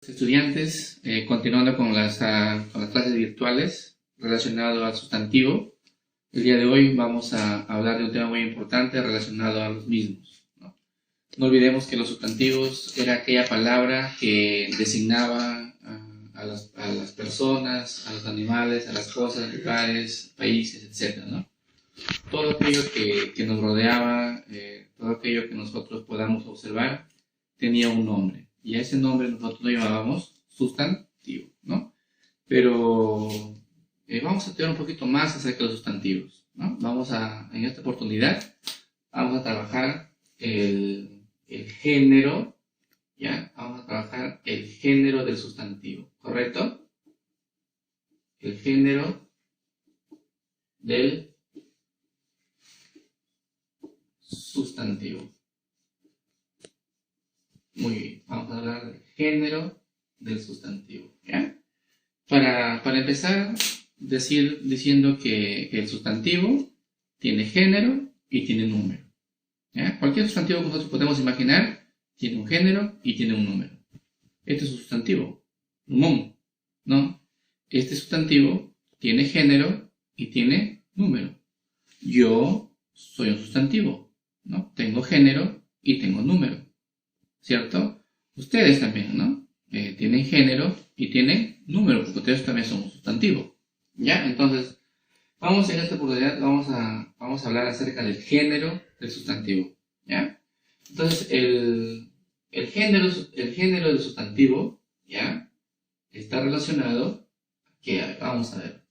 Estudiantes, continuando con las clases virtuales relacionado al sustantivo. El día de hoy vamos a hablar de un tema muy importante relacionado a los mismos. No olvidemos que los sustantivos era aquella palabra que designaba a las personas, a los animales, a las cosas, lugares, países, etc., ¿no? Todo aquello que nos rodeaba, todo aquello que nosotros podamos observar, tenía un nombre. Y a ese nombre nosotros lo llamábamos sustantivo, ¿no? Pero vamos a estudiar un poquito más acerca de los sustantivos, ¿no? En esta oportunidad, vamos a trabajar el género, ¿ya? Vamos a trabajar el género del sustantivo, ¿correcto? El género del sustantivo. Muy bien, vamos a hablar del género del sustantivo, ¿ya? Para empezar, diciendo que el sustantivo tiene género y tiene número, ¿ya? Cualquier sustantivo que nosotros podemos imaginar tiene un género y tiene un número. Este es un sustantivo, numón, ¿no? Este sustantivo tiene género y tiene número. Yo soy un sustantivo, ¿no? Tengo género y tengo número, ¿cierto? Ustedes también, ¿no? Tienen género y tienen número, porque ustedes también son un sustantivo, ¿ya? Entonces, en esta oportunidad vamos a hablar acerca del género del sustantivo, ¿ya? Entonces, el género del sustantivo, ¿ya? Está relacionado, vamos a ver,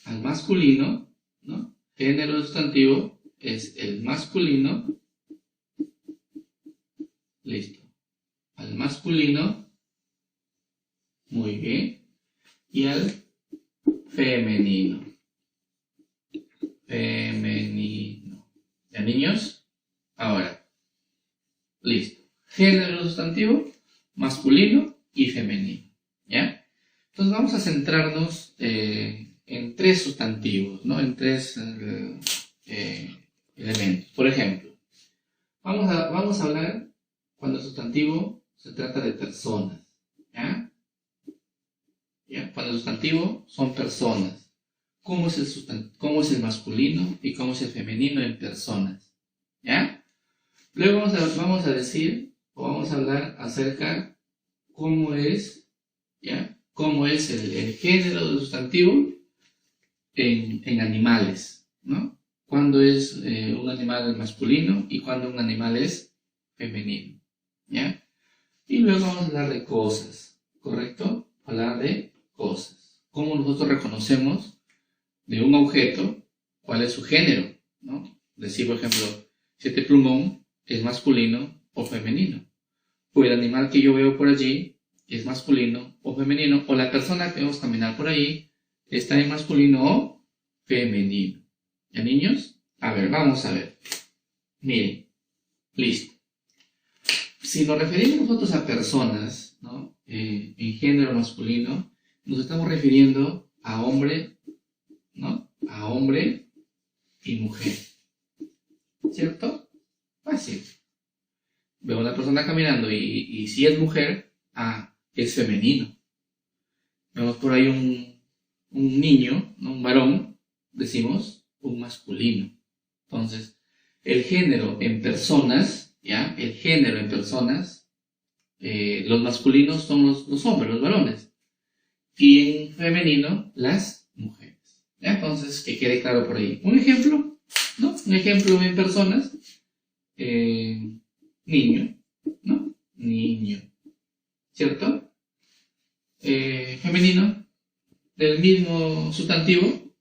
al masculino, ¿no? Género del sustantivo es el masculino. Listo. Al masculino. Muy bien. Y al femenino. Femenino. ¿Ya, niños? Ahora. Listo. Género sustantivo, masculino y femenino. ¿Ya? Entonces vamos a centrarnos en tres sustantivos, ¿no? En tres elementos. Por ejemplo, vamos a hablar cuando el sustantivo se trata de personas, ¿ya? Cuando el sustantivo son personas, ¿cómo es el masculino y cómo es el femenino en personas? ¿Ya? Luego vamos a hablar acerca cómo es, ¿ya? Cómo es el género del sustantivo en animales, ¿no? Cuándo es un animal masculino y cuándo un animal es femenino, ¿ya? Y luego vamos a hablar de cosas, ¿correcto? Hablar de cosas. ¿Cómo nosotros reconocemos de un objeto cuál es su género, ¿no? Decir, por ejemplo, si este plumón es masculino o femenino. O el animal que yo veo por allí es masculino o femenino. O la persona que vemos caminar por allí está en masculino o femenino. ¿Ya, niños? A ver, vamos a ver. Miren. Listo. Si nos referimos nosotros a personas, ¿no? En género masculino, nos estamos refiriendo a hombre, ¿no? A hombre y mujer. ¿Cierto? Fácil. Veo a una persona caminando y si es mujer, es femenino. Vemos por ahí un niño, ¿no? Un varón, decimos un masculino. Entonces, el género en personas, ¿ya? El género en personas, los masculinos son los hombres, los varones, y en femenino, las mujeres, ¿ya? Entonces, que quede claro por ahí. Un ejemplo, ¿no? Un ejemplo en personas, niño, ¿no? Niño, ¿cierto? Femenino, del mismo sustantivo,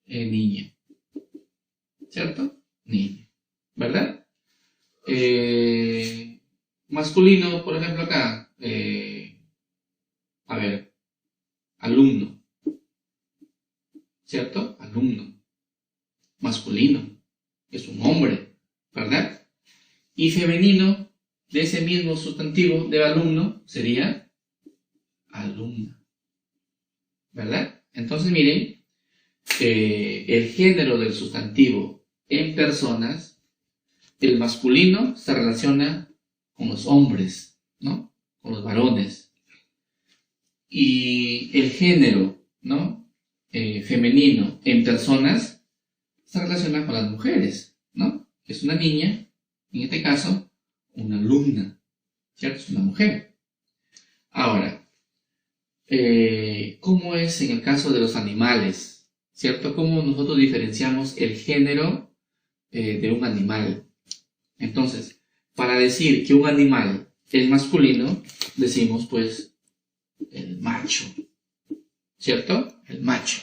niña, ¿cierto? Niña, ¿verdad? Masculino, por ejemplo, acá, a ver, alumno, ¿cierto? Alumno, masculino, es un hombre, ¿verdad? Y femenino, de ese mismo sustantivo de alumno, sería alumna, ¿verdad? Entonces, miren, el género del sustantivo en personas, el masculino se relaciona con los hombres, ¿no? con los varones. Y el género, ¿no? Femenino en personas está relacionado con las mujeres, ¿no? Es una niña, en este caso, una alumna, ¿cierto? Es una mujer. Ahora, ¿cómo es en el caso de los animales? ¿Cierto? ¿Cómo nosotros diferenciamos el género de un animal? Entonces, para decir que un animal es masculino, decimos pues el macho, ¿cierto? El macho.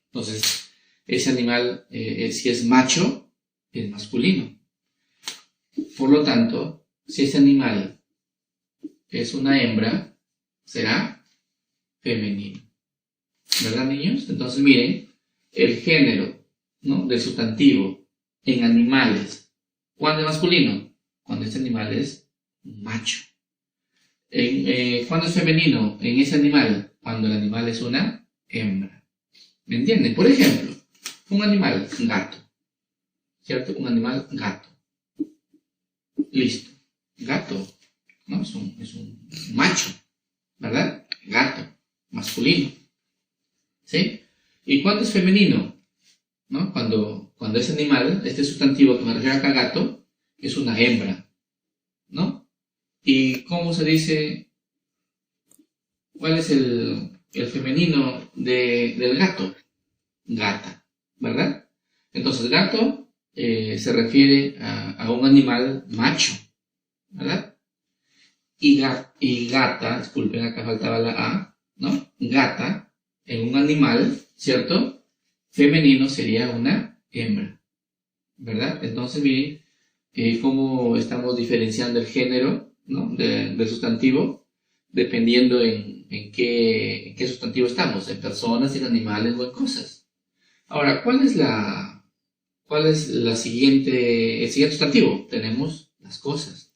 Entonces, ese animal, si es macho, es masculino. Por lo tanto, si ese animal es una hembra, será femenino. ¿Verdad, niños? Entonces, miren, el género, ¿no?, del sustantivo en animales. ¿Cuándo es masculino? Cuando ese animal es macho. ¿Cuándo es femenino en ese animal? Cuando el animal es una hembra. ¿Me entienden? Por ejemplo, un animal, gato. ¿Cierto? Un animal, gato. Listo. Gato, ¿no? Es un macho, ¿verdad? Gato, masculino. ¿Sí? ¿Y cuándo es femenino? ¿No? Cuando ese animal, este sustantivo que me refiero acá, gato, es una hembra, ¿no? ¿Y cómo se dice? ¿Cuál es el femenino del gato? Gata, ¿verdad? Entonces, gato se refiere a un animal macho, ¿verdad? Y gata, disculpen, acá faltaba la A, ¿no? Gata, en un animal, ¿cierto? Femenino sería una hembra, ¿verdad? Entonces, miren cómo estamos diferenciando el género, ¿no?, del sustantivo, dependiendo en qué sustantivo estamos, en personas, en animales o en cosas. Ahora, ¿cuál es el siguiente sustantivo? Tenemos las cosas.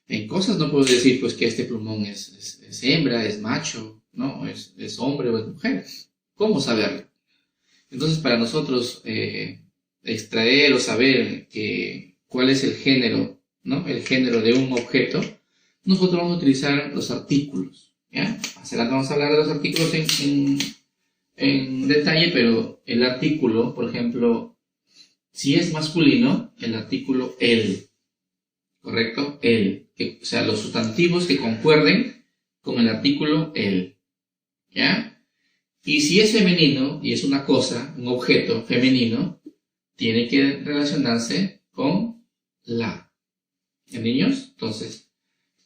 En cosas no puedo decir pues que este plumón es hembra, es macho, ¿no? Es hombre o es mujer. ¿Cómo saberlo? Entonces, para nosotros extraer o saber cuál es el género, ¿no?, el género de un objeto, nosotros vamos a utilizar los artículos, ¿ya? Más adelante vamos a hablar de los artículos en detalle, pero el artículo, por ejemplo, si es masculino, el artículo el, ¿correcto? El, o sea, los sustantivos que concuerden con el artículo el, ¿ya? Y si es femenino y es una cosa, un objeto femenino, tiene que relacionarse con la. ¿Ya, niños? Entonces,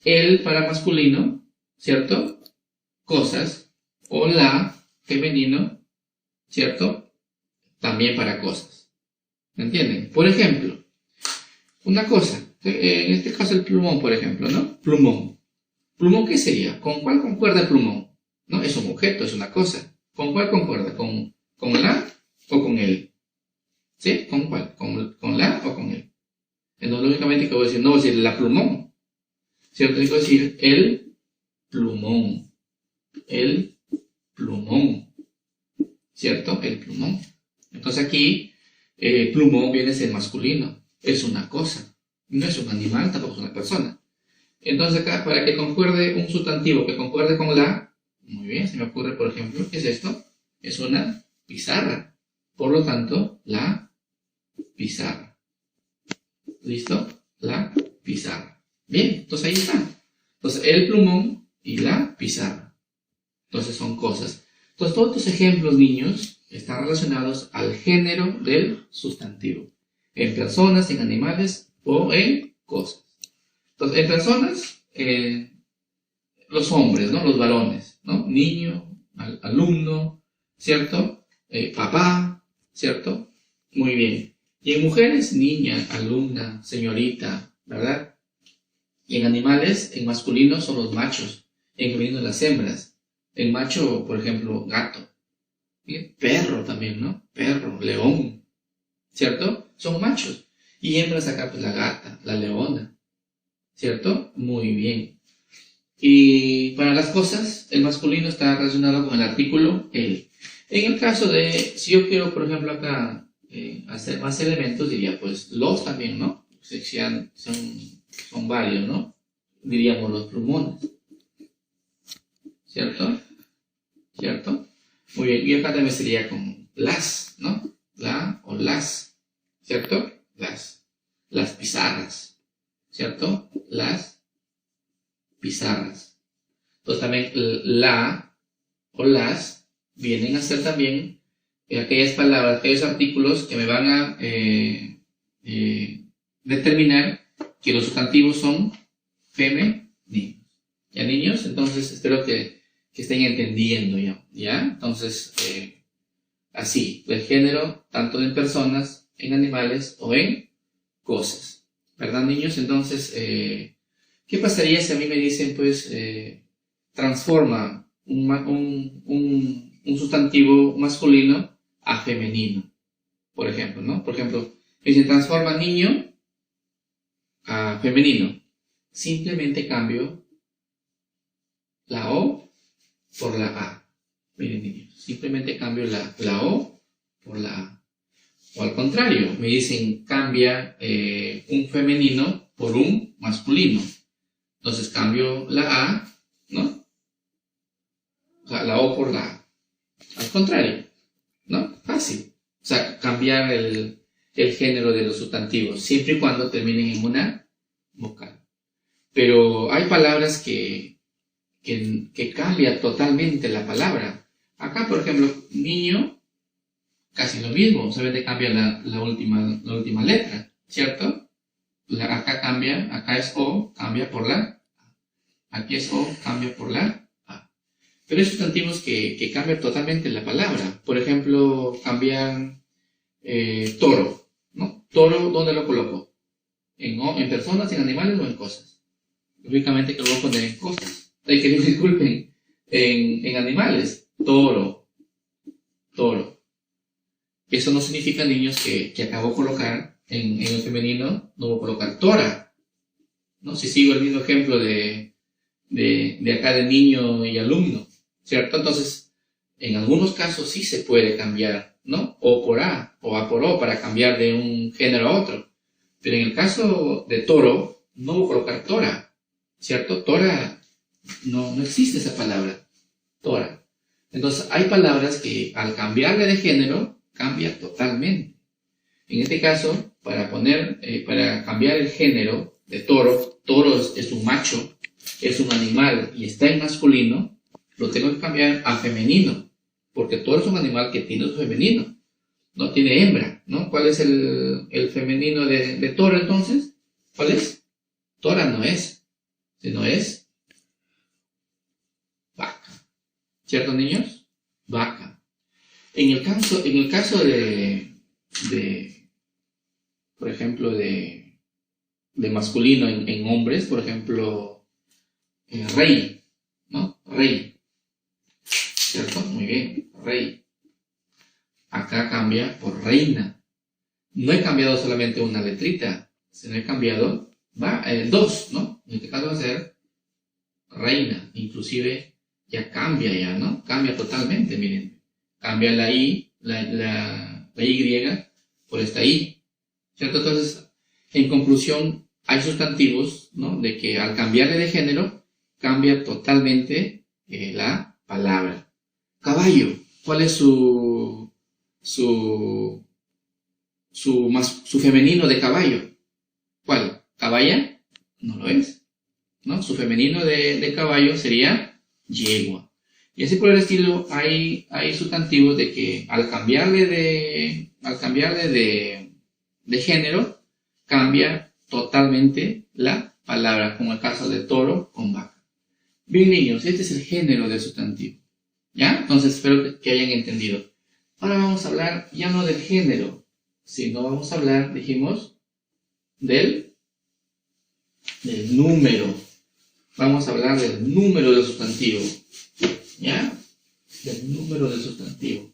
el para masculino, ¿cierto? Cosas. O la femenino, ¿cierto? También para cosas. ¿Me entienden? Por ejemplo, una cosa. En este caso el plumón, por ejemplo, ¿no? Plumón. ¿Plumón qué sería? ¿Con cuál concuerda el plumón? ¿No? Es un objeto, es una cosa. ¿Con cuál concuerda? ¿Con la o con el? ¿Sí? ¿Con cuál? ¿Con la o con el? Entonces, lógicamente, ¿qué voy a decir? No voy a decir la plumón, ¿cierto? Tengo que decir el plumón. El plumón, ¿cierto? El plumón. Entonces aquí, plumón viene a ser masculino. Es una cosa. No es un animal, tampoco es una persona. Entonces acá, para que concuerde un sustantivo que concuerde con la, muy bien, se me ocurre, por ejemplo, ¿qué es esto? Es una pizarra. Por lo tanto, la pizarra. ¿Listo? La pizarra. Bien, entonces ahí está. Entonces, el plumón y la pizarra. Entonces son cosas. Entonces, todos estos ejemplos, niños, están relacionados al género del sustantivo. En personas, en animales o en cosas. Entonces, en personas, los hombres, ¿no? Los varones, ¿no? Niño, alumno, ¿cierto? Papá, ¿cierto? Muy bien. Y en mujeres, niña, alumna, señorita, ¿verdad? Y en animales, en masculino son los machos, en femenino las hembras. El macho, por ejemplo, gato. ¿Bien? Perro también, ¿no? Perro, león, ¿cierto? Son machos. Y hembras acá, pues la gata, la leona, ¿cierto? Muy bien. Y para las cosas, el masculino está relacionado con el artículo el. En el caso de, si yo quiero, por ejemplo, acá hacer más elementos, diría, pues, los también, ¿no? Son varios, ¿no? Diríamos los plumones. ¿cierto? ¿Cierto? Muy bien, y acá también sería con las, ¿no? La o las, ¿cierto? Las pizarras, ¿cierto? Las pizarras. Entonces también la o las vienen a ser también aquellas palabras, aquellos artículos que me van a determinar que los sustantivos son femeninos. ¿Ya, niños? Entonces espero que estén entendiendo ya. Entonces, así, el género, tanto en personas, en animales o en cosas. ¿Verdad, niños? Entonces, ¿qué pasaría si a mí me dicen, pues, transforma un sustantivo masculino a femenino? Por ejemplo, ¿no? Por ejemplo, me dicen transforma niño a femenino. Simplemente cambio la O por la A. Miren, niños, simplemente cambio la O por la A. O al contrario, me dicen cambia un femenino por un masculino. Entonces cambio la A, ¿no? O sea, la O por la A. Al contrario, ¿no? Fácil. O sea, cambiar el género de los sustantivos, siempre y cuando terminen en una vocal. Pero hay palabras que cambia totalmente la palabra. Acá, por ejemplo, niño, casi lo mismo, solamente cambia la última letra, ¿cierto? Acá es O, cambia por la A. Aquí es O, cambia por la A. Pero hay sustantivos que cambian totalmente la palabra. Por ejemplo, cambian toro, ¿no? Toro, ¿dónde lo coloco? ¿En personas, en animales o en cosas? Lógicamente que lo voy a poner en cosas. Que disculpen, en animales, toro. Eso no significa, niños, que acabo de colocar en el femenino, no voy a colocar tora, ¿no? Si sigo el mismo ejemplo de acá de niño y alumno, ¿cierto? Entonces, en algunos casos sí se puede cambiar, ¿no? O por A, o A por O, para cambiar de un género a otro. Pero en el caso de toro, no voy a colocar tora, ¿cierto? Tora, no existe esa palabra, tora. Entonces, hay palabras que al cambiarle de género, cambia totalmente. En este caso, para cambiar el género de toro es un macho, es un animal y está en masculino, lo tengo que cambiar a femenino, porque toro es un animal que tiene su femenino, no tiene hembra, ¿no? ¿Cuál es el femenino de toro entonces? ¿Cuál es? Tora no es, sino es vaca. ¿Cierto, niños? Vaca. En el caso de por ejemplo, de masculino en hombres, por ejemplo, rey, ¿no? Rey. ¿Cierto? Muy bien, rey. Acá cambia por reina. No he cambiado solamente una letrita, sino he cambiado dos, ¿no? En este caso va a ser reina. Inclusive ya cambia, ¿no? Cambia totalmente, miren. Cambia la I, la Y por esta I. ¿Cierto? Entonces, en conclusión, hay sustantivos, ¿no? De que al cambiarle de género, cambia totalmente la palabra. Caballo. ¿Cuál es su femenino de caballo? ¿Cuál? ¿Caballa? No lo es, ¿no? Su femenino de caballo sería yegua. Y así por el estilo, hay sustantivos de que al cambiarle de género, cambia totalmente la palabra, como el caso de toro con vaca. Bien, niños, este es el género del sustantivo. ¿Ya? Entonces espero que hayan entendido. Ahora vamos a hablar ya no del género, sino vamos a hablar, dijimos, del número. Vamos a hablar del número del sustantivo. ¿Ya? Del número del sustantivo.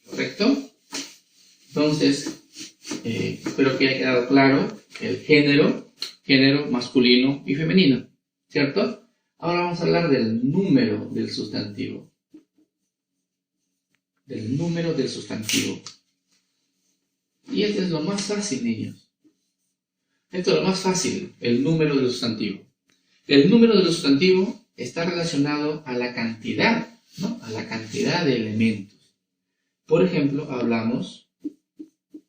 ¿Correcto? Entonces, espero que haya quedado claro el género masculino y femenino. ¿Cierto? Ahora vamos a hablar del número del sustantivo. Del número del sustantivo. Y este es lo más fácil, niños. Esto es lo más fácil, el número del sustantivo. El número del sustantivo está relacionado a la cantidad, ¿no? A la cantidad de elementos. Por ejemplo, hablamos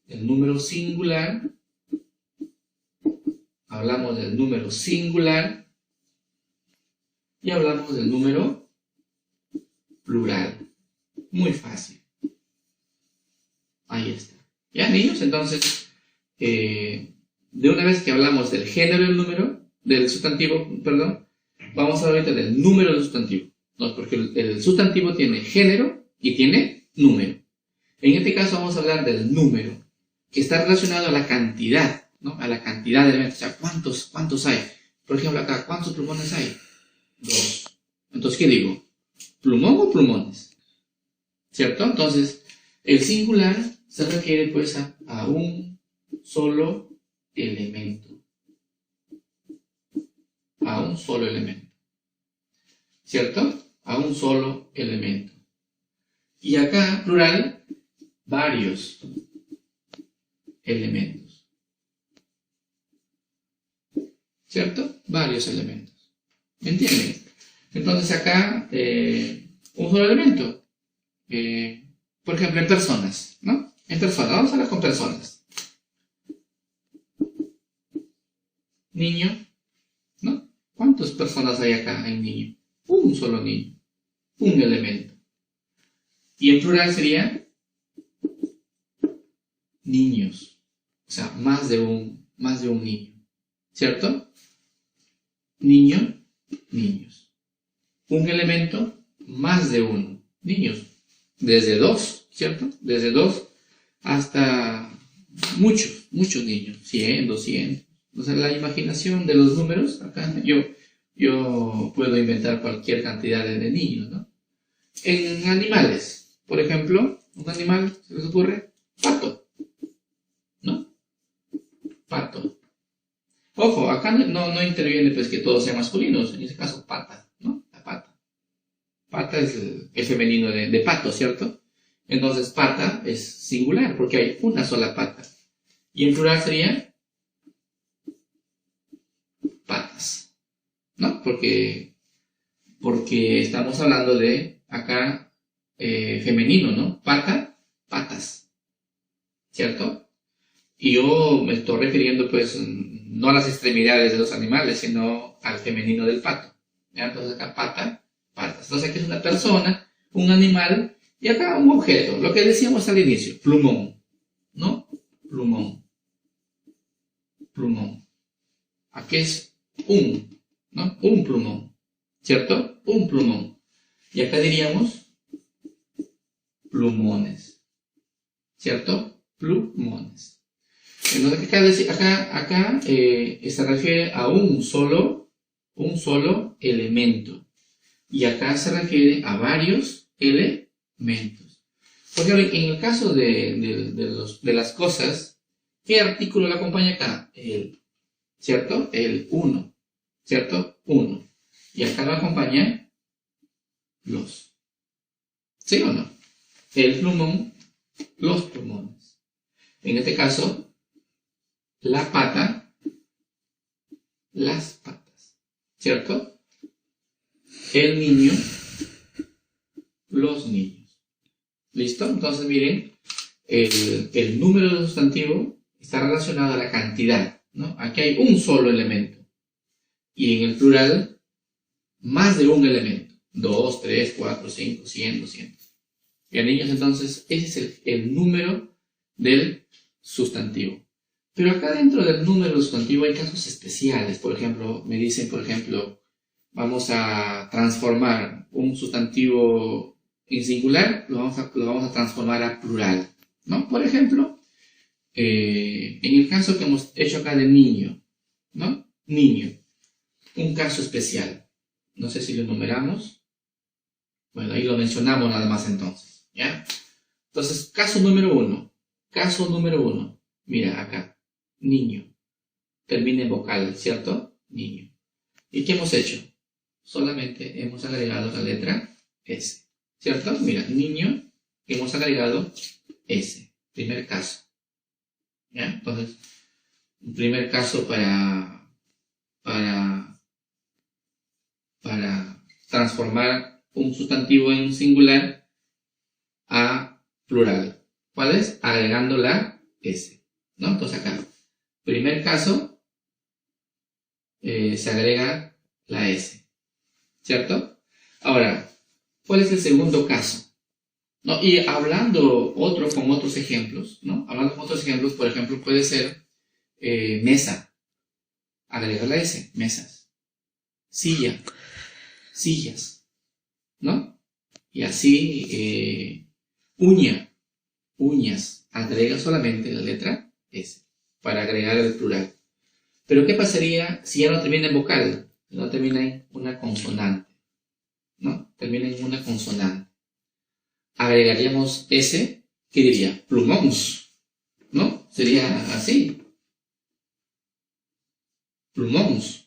del número singular, hablamos del número singular y hablamos del número plural. Muy fácil. Ahí está. ¿Ya, niños? Entonces, de una vez que hablamos del género del número, del sustantivo, perdón, vamos a hablar ahorita del número del sustantivo. No, porque el sustantivo tiene género y tiene número. En este caso vamos a hablar del número, que está relacionado a la cantidad, ¿no? A la cantidad de elementos. O sea, ¿cuántos hay? Por ejemplo, acá, ¿cuántos plumones hay? 2. Entonces, ¿qué digo? ¿Plumón o plumones? ¿Cierto? Entonces, el singular se refiere pues a un solo elemento. A un solo elemento. ¿Cierto? A un solo elemento. Y acá, plural, varios elementos. ¿Cierto? Varios elementos. ¿Me entienden? Entonces acá, un solo elemento. Por ejemplo, en personas, ¿no? En personas, vamos a hablar con personas. Niño, ¿no? ¿Cuántas personas hay acá en niño? Un solo niño. Un elemento. Y en plural sería niños. O sea, más de un niño. ¿Cierto? Niño, niños. Un elemento, más de uno. Niños. Desde 2, ¿cierto? Desde 2 hasta muchos niños. 100, 200. O sea, la imaginación de los números, acá yo puedo inventar cualquier cantidad de niños, ¿no? En animales, por ejemplo, un animal, ¿se les ocurre? Pato, ¿no? Pato. Ojo, acá no interviene pues que todos sean masculinos, en ese caso pata, ¿no? La pata. Pata es el femenino de pato, ¿cierto? Entonces pata es singular porque hay una sola pata. Y en plural sería patas, ¿no? Porque estamos hablando de acá femenino, ¿no? Pata, patas, ¿cierto? Y yo me estoy refiriendo pues no a las extremidades de los animales, sino al femenino del pato. ¿Ya? Entonces acá pata, patas. Entonces aquí es una persona, un animal y acá un objeto. Lo que decíamos al inicio, plumón, ¿no? Plumón. Plumón. Aquí es ¿no? Un plumón, ¿cierto? Un plumón. Y acá diríamos plumones, ¿cierto? Plumones. Entonces acá se refiere a un solo elemento. Y acá se refiere a varios elementos. Por ejemplo, en el caso de las cosas, ¿qué artículo le acompaña acá? ¿Cierto? El 1. ¿Cierto? 1. Y acá lo acompaña los. ¿Sí o no? El plumón, los plumones. En este caso, la pata, las patas. ¿Cierto? El niño, los niños. ¿Listo? Entonces miren, el número del sustantivo está relacionado a la cantidad, ¿no? Aquí hay un solo elemento. Y en el plural, más de un elemento. 2, 3, 4, 5, 100, 200. Bien, niños, entonces, ese es el número del sustantivo. Pero acá dentro del número del sustantivo hay casos especiales. Por ejemplo, me dicen, vamos a transformar un sustantivo en singular, lo vamos a transformar a plural, ¿no? Por ejemplo, en el caso que hemos hecho acá de niño, ¿no? Niño. Un caso especial. No sé si lo enumeramos. Bueno, ahí lo mencionamos nada más entonces, ¿ya? Entonces, caso número 1. Caso número 1. Mira acá. Niño. Termina en vocal, ¿cierto? Niño. ¿Y qué hemos hecho? Solamente hemos agregado la letra S, ¿cierto? Mira, niño, hemos agregado S. Primer caso. ¿Ya? Entonces, un primer caso para transformar un sustantivo en singular a plural. ¿Cuál es? Agregando la S, ¿no? Entonces acá, primer caso, se agrega la S, ¿cierto? Ahora, ¿cuál es el segundo caso? ¿No? Y hablando con otros ejemplos, ¿no? Hablando con otros ejemplos, por ejemplo, puede ser mesa. Agrega la S, mesas. Silla, sillas, ¿no? Y así, uña, uñas. Agrega solamente la letra S para agregar el plural. Pero ¿qué pasaría si ya no termina en vocal? No termina en una consonante, ¿no? Termina en una consonante. Agregaríamos S, ¿qué diría? Plumons, ¿no? Sería así. Plumons.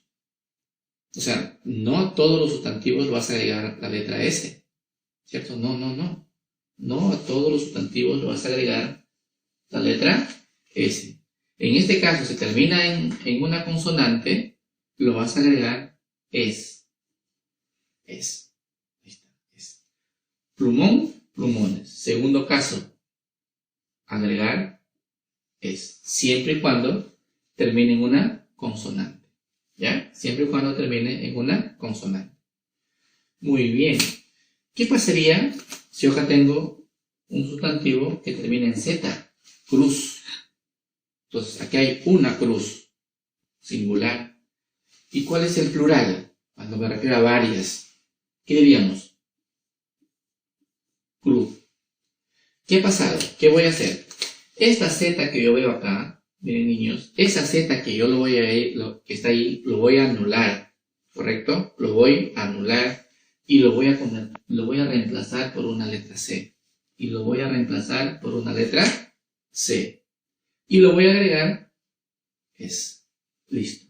O sea, no a todos los sustantivos vas a agregar la letra S, ¿cierto? No. No a todos los sustantivos lo vas a agregar la letra S. En este caso, si termina en una consonante, lo vas a agregar es. Ahí está, es. Plumón, plumones. Segundo caso, agregar es. Siempre y cuando termine en una consonante. ¿Ya? Siempre y cuando termine en una consonante. Muy bien. ¿Qué pasaría si yo acá tengo un sustantivo que termina en Z? Cruz. Entonces, aquí hay una cruz, singular. ¿Y cuál es el plural? Cuando me refiero a varias. ¿Qué diríamos? Cruz. ¿Qué ha pasado? ¿Qué voy a hacer? Esta Z que yo veo acá, miren niños, esa Z que yo que está ahí, lo voy a anular, ¿correcto? Lo voy a anular y lo voy a reemplazar por una letra C. Y lo voy a reemplazar por una letra C. Y lo voy a agregar es. Listo.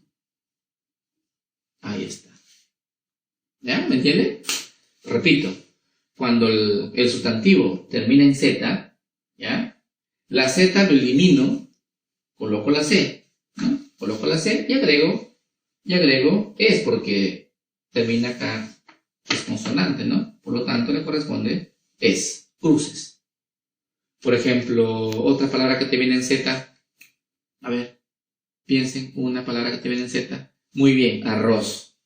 Ahí está. ¿Ya? ¿Me entiende? Repito. Cuando el sustantivo termina en Z, ¿ya? La Z lo elimino, coloco la C, ¿no? Coloco la C y agrego es porque termina acá, es consonante, ¿no? Por lo tanto le corresponde es, cruces. Por ejemplo, otra palabra que termina en Z, a ver, piensen una palabra que termina en Z. Muy bien, arroz,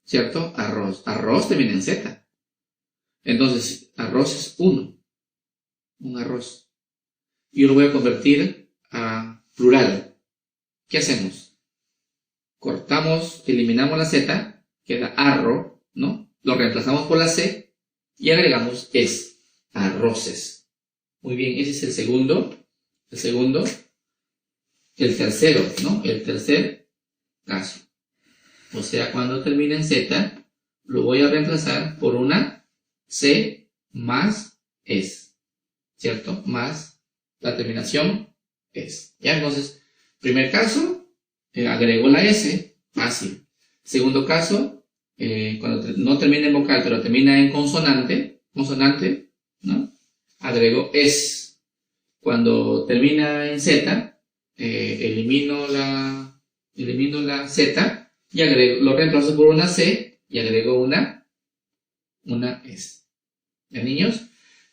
¿cierto? Arroz termina en Z. Entonces, arroz es un arroz. Y yo lo voy a convertir a plural. ¿Qué hacemos? Cortamos, eliminamos la Z, queda arro, ¿no? Lo reemplazamos por la C y agregamos es, arroces. Muy bien, ese es el segundo. El tercero, ¿no? El tercer caso. O sea, cuando termine en Z, lo voy a reemplazar por una C más es, ¿cierto? Más la terminación es. ¿Ya? Entonces, primer caso, agrego la S, fácil. Segundo caso, cuando no termina en vocal, pero termina en consonante, ¿no? Agrego es. Cuando termina en Z, elimino la Z y lo reemplazo por una C y agrego una S. ¿Ya, niños?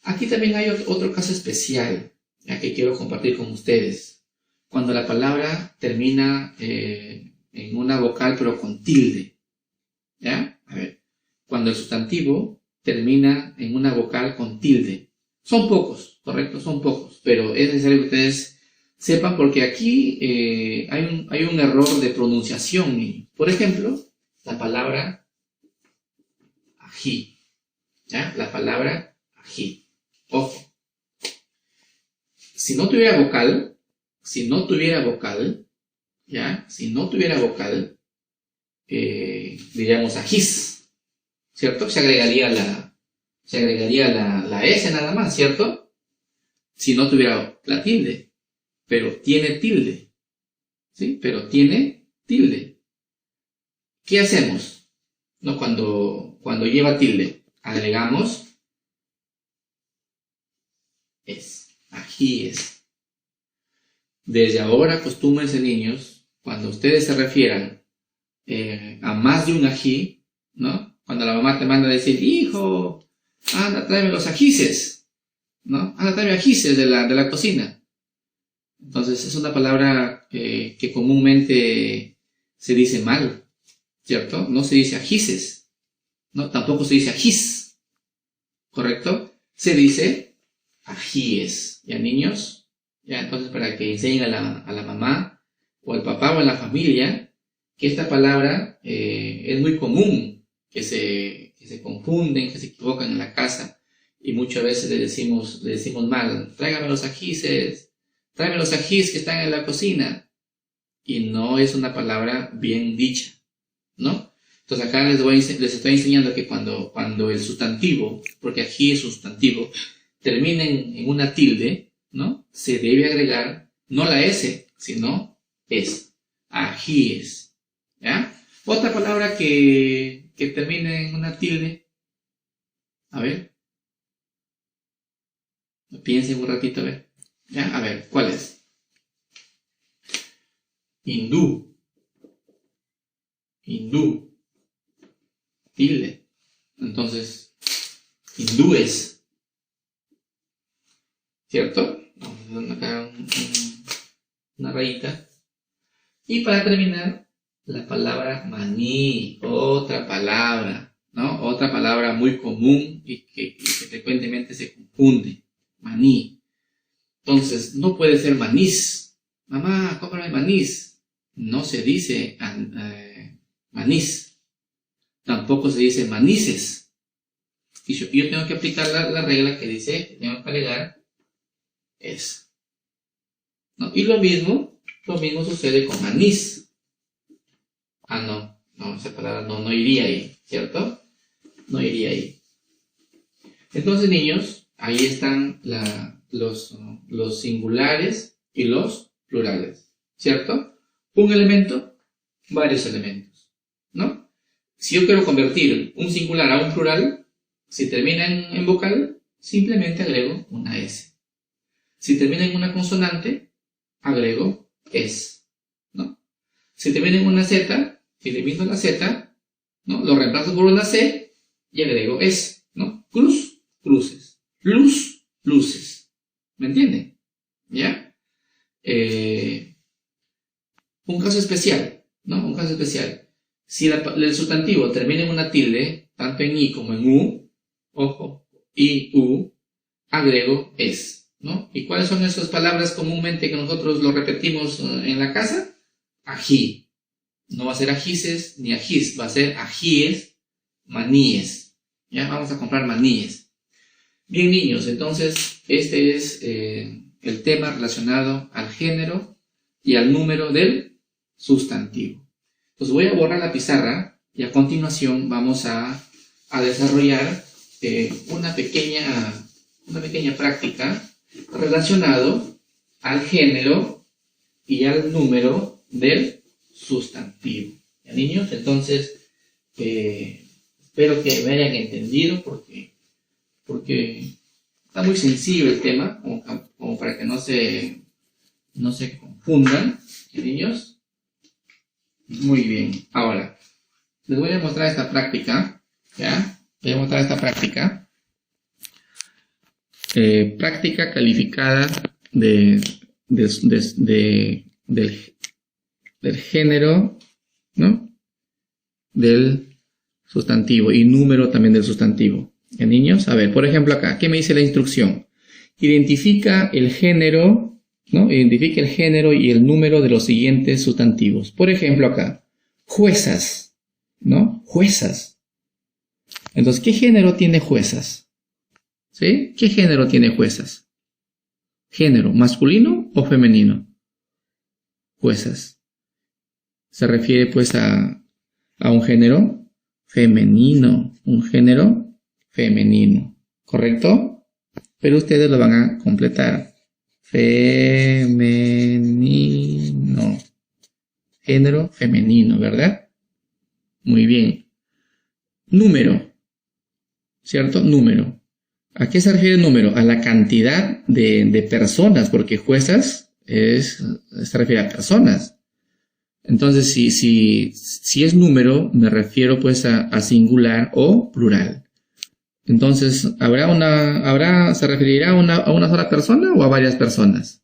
Aquí también hay otro caso especial, ya que quiero compartir con ustedes. Cuando la palabra termina en una vocal pero con tilde. ¿Ya? A ver. Cuando el sustantivo termina en una vocal con tilde. Son pocos, ¿correcto? Son pocos, pero es necesario que ustedes sepan porque aquí hay un error de pronunciación. Por ejemplo, la palabra ají. ¿Ya? La palabra ají. Ojo. Si no tuviera vocal, ¿ya? Si no tuviera vocal, diríamos ajís, ¿cierto? Se agregaría la S nada más, ¿cierto? Si no tuviera la tilde, pero tiene tilde, ¿sí? Pero tiene tilde. ¿Qué hacemos? ¿No? Cuando lleva tilde, agregamos es, ají es. Desde ahora acostúmbrense, niños, cuando ustedes se refieran a más de un ají, ¿no? Cuando la mamá te manda a decir, hijo, anda, tráeme los ajíes, ¿no? Anda, tráeme ajíes de la cocina. Entonces es una palabra que comúnmente se dice mal, ¿cierto? No se dice ajíes, ¿no? Tampoco se dice ajís, ¿correcto? Se dice ajíes, ¿ya, niños? Ya, entonces para que enseñen a la mamá o al papá o a la familia que esta palabra es muy común, que se confunden, que se equivocan en la casa y muchas veces le decimos mal, tráigame los ajíes, tráeme los ajíes que están en la cocina, y no es una palabra bien dicha, ¿no? Entonces acá les estoy enseñando que cuando el sustantivo, porque ají es sustantivo, termina en una tilde, ¿no? Se debe agregar no la S, sino es, ajíes, ¿ya? Otra palabra que termine en una tilde, a ver, piensen un ratito, a ver, ¿ya? A ver, ¿cuál es? Hindú, tilde. Entonces, hindúes, ¿cierto? Vamos a acá una rayita. Y para terminar, la palabra maní, otra palabra, ¿no? Otra palabra muy común y que frecuentemente se confunde, maní. Entonces, no puede ser manís. Mamá, cómprame manís. No se dice manís. Tampoco se dice manices. Y yo tengo que aplicar la regla que dice que tengo que agregar es, ¿no? Y lo mismo sucede con anís. No, esa palabra no iría ahí, ¿cierto? No iría ahí. Entonces, niños, ahí están los singulares y los plurales, ¿cierto? Un elemento, varios elementos, ¿no? Si yo quiero convertir un singular a un plural, si termina en vocal, simplemente agrego una S. Si termina en una consonante, agrego es, ¿no? Si termina en una Z, si elimino la Z, ¿no? Lo reemplazo por una C y agrego es, ¿no? Cruz, cruces. Luz, luces. ¿Me entienden? ¿Ya? Un caso especial, ¿no? Un caso especial. Si el sustantivo termina en una tilde, tanto en I como en U, ojo, I, U, agrego es, ¿no? ¿Y cuáles son esas palabras comúnmente que nosotros lo repetimos en la casa? Ají. No va a ser ajíes ni ajís, va a ser ajíes, maníes. ¿Ya? Vamos a comprar maníes. Bien, niños, entonces este es el tema relacionado al género y al número del sustantivo. Entonces voy a borrar la pizarra y a continuación vamos a desarrollar una pequeña práctica relacionado al género y al número del sustantivo. ¿Ya, niños? Entonces espero que me hayan entendido porque está muy sencillo el tema, como para que no se confundan, ¿ya, niños? Muy bien. Ahora, les voy a mostrar esta práctica, ¿ya? Voy a mostrar esta práctica. Práctica calificada del género, ¿no? Del sustantivo y número también del sustantivo. ¿Ya, niños? A ver, por ejemplo acá, ¿qué me dice la instrucción? Identifica el género, ¿no? Identifica el género y el número de los siguientes sustantivos. Por ejemplo acá, juezas, ¿no? Juezas. Entonces, ¿qué género tiene juezas? ¿Sí? ¿Qué género tiene juezas? ¿Género masculino o femenino? Juezas. Se refiere pues a un género femenino. Un género femenino. ¿Correcto? Pero ustedes lo van a completar. Femenino. Género femenino, ¿verdad? Muy bien. Número. ¿Cierto? Número. ¿A qué se refiere el número? A la cantidad de personas, porque juezas se refiere a personas. Entonces, si es número, me refiero pues a singular o plural. Entonces, ¿se referirá a una sola persona o a varias personas?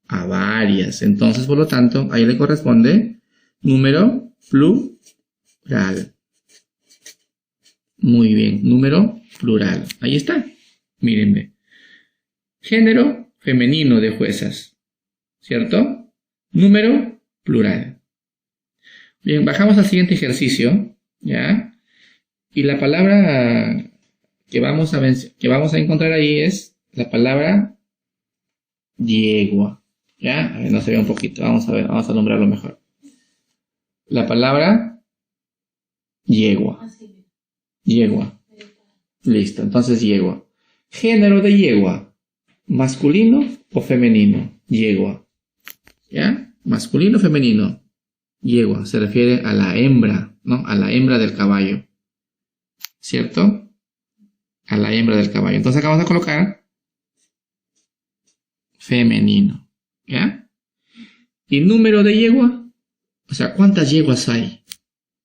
A varias. Entonces, por lo tanto, ahí le corresponde número plural. Muy bien, número plural. Ahí está. Mírenme. Género femenino de juezas. ¿Cierto? Número plural. Bien, bajamos al siguiente ejercicio. ¿Ya? Y la palabra que vamos a encontrar ahí es la palabra yegua. ¿Ya? A ver, no se ve un poquito. Vamos a ver, vamos a nombrarlo mejor. La palabra yegua. Yegua. Listo, entonces yegua. Género de yegua. ¿Masculino o femenino? Yegua. ¿Ya? Masculino o femenino. Yegua. Se refiere a la hembra, ¿no? A la hembra del caballo. ¿Cierto? A la hembra del caballo. Entonces acá vamos a colocar femenino. ¿Ya? ¿Y número de yegua? O sea, ¿cuántas yeguas hay?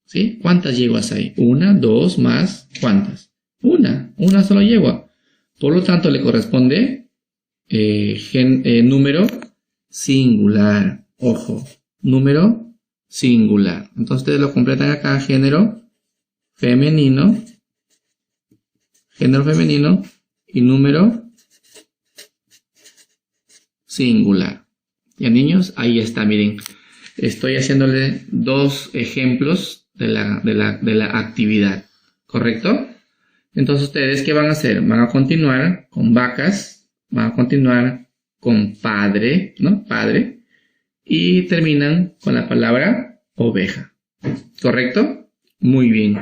¿Sí? ¿Cuántas yeguas hay? Una, dos, más, ¿cuántas? Una sola yegua. Por lo tanto, le corresponde número singular. Ojo, número singular. Entonces, ustedes lo completan acá, género femenino y número singular. Ya, niños, ahí está, miren. Estoy haciéndole dos ejemplos de la actividad, ¿correcto? Entonces, ¿ustedes qué van a hacer? Van a continuar con vacas, van a continuar con padre, ¿no? Padre, y terminan con la palabra oveja, ¿correcto? Muy bien.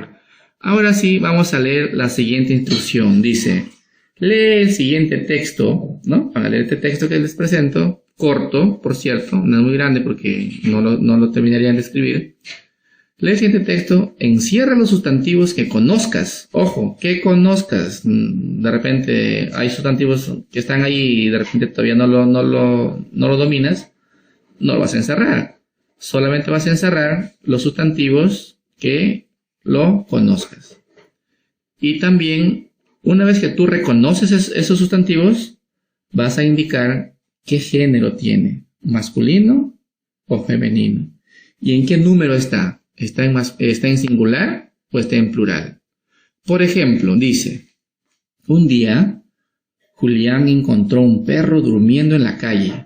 Ahora sí, vamos a leer la siguiente instrucción. Dice, lee el siguiente texto, ¿no? Van a leer este texto que les presento. Corto, por cierto, no es muy grande porque no lo terminarían de escribir. Lee el siguiente texto, encierra los sustantivos que conozcas. Ojo, que conozcas. De repente hay sustantivos que están ahí y de repente todavía no lo dominas. No lo vas a encerrar. Solamente vas a encerrar los sustantivos que lo conozcas. Y también, una vez que tú reconoces esos sustantivos, vas a indicar ¿qué género tiene? ¿Masculino o femenino? ¿Y en qué número está? ¿Está en singular o está en plural? Por ejemplo, dice, un día Julián encontró un perro durmiendo en la calle.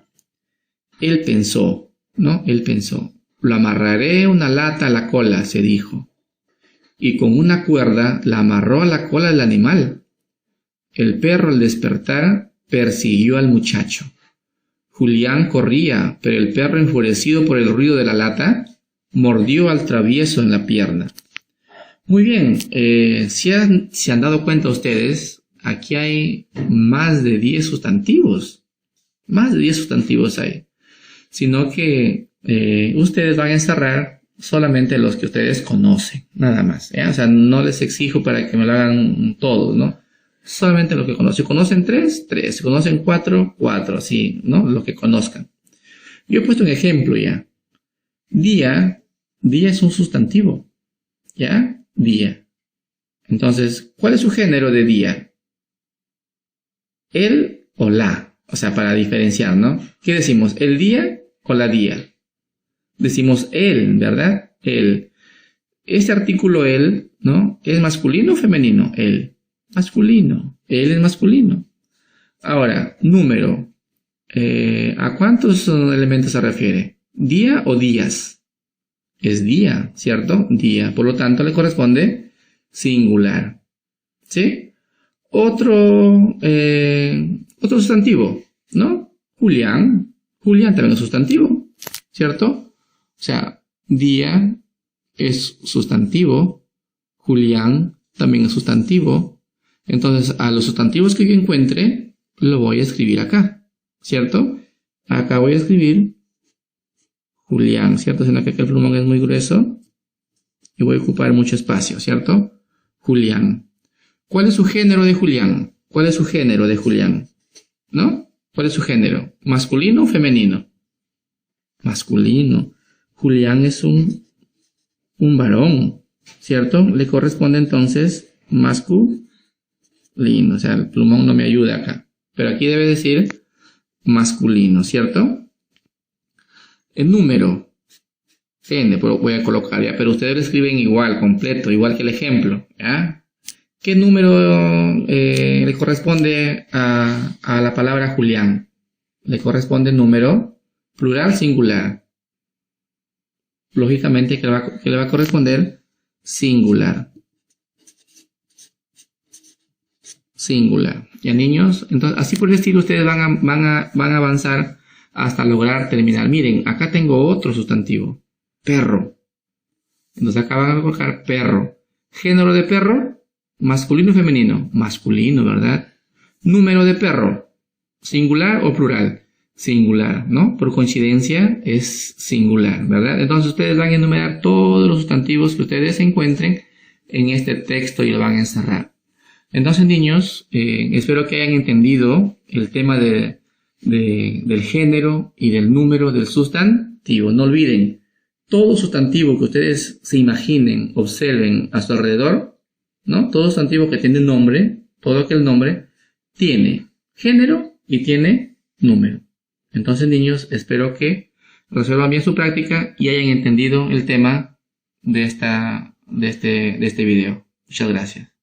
Él pensó, lo amarraré una lata a la cola, se dijo. Y con una cuerda la amarró a la cola del animal. El perro al despertar persiguió al muchacho. Julián corría, pero el perro, enfurecido por el ruido de la lata, mordió al travieso en la pierna. Muy bien, si han dado cuenta ustedes, aquí hay más de 10 sustantivos. Más de 10 sustantivos hay. Sino que ustedes van a encerrar solamente los que ustedes conocen, nada más. O sea, no les exijo para que me lo hagan todos, ¿no? Solamente lo que conocen. Si conocen 3, si conocen 4, así, ¿no? Lo que conozcan. Yo he puesto un ejemplo ya. Día es un sustantivo. ¿Ya? Día. Entonces, ¿cuál es su género de día? El o la. O sea, para diferenciar, ¿no? ¿Qué decimos? ¿El día o la día? Decimos el, ¿verdad? El. Este artículo el, ¿no? ¿Es masculino o femenino? El. Masculino. Él es masculino. Ahora, número. ¿A cuántos elementos se refiere? ¿Día o días? Es día, ¿cierto? Día. Por lo tanto, le corresponde singular. ¿Sí? Otro sustantivo, ¿no? Julián. Julián también es sustantivo, ¿cierto? O sea, día es sustantivo. Julián también es sustantivo. Entonces, a los sustantivos que yo encuentre, lo voy a escribir acá, ¿cierto? Acá voy a escribir Julián, ¿cierto? Sino que acá el plumón es muy grueso y voy a ocupar mucho espacio, ¿cierto? Julián. ¿Cuál es su género de Julián? ¿Cuál es su género de Julián? ¿No? ¿Cuál es su género? ¿Masculino o femenino? Masculino. Julián es un varón, ¿cierto? Le corresponde entonces masculino. O sea, el plumón no me ayuda acá. Pero aquí debe decir masculino, ¿cierto? El número, N, voy a colocar ya, pero ustedes lo escriben igual, completo, igual que el ejemplo, ¿ya? ¿Qué número le corresponde a la palabra Julián? Le corresponde número plural singular. Lógicamente que le va a corresponder singular. Singular. ¿Ya, niños? Entonces, así por el estilo ustedes van a avanzar hasta lograr terminar. Miren, acá tengo otro sustantivo. Perro. Entonces acá van a colocar perro. Género de perro, masculino o femenino. Masculino, ¿verdad? Número de perro, singular o plural. Singular, ¿no? Por coincidencia es singular, ¿verdad? Entonces ustedes van a enumerar todos los sustantivos que ustedes encuentren en este texto y lo van a encerrar. Entonces, niños, espero que hayan entendido el tema del género y del número del sustantivo. No olviden, todo sustantivo que ustedes se imaginen, observen a su alrededor, ¿no? Todo sustantivo que tiene nombre, todo aquel nombre, tiene género y tiene número. Entonces, niños, espero que resuelvan bien su práctica y hayan entendido el tema de este video. Muchas gracias.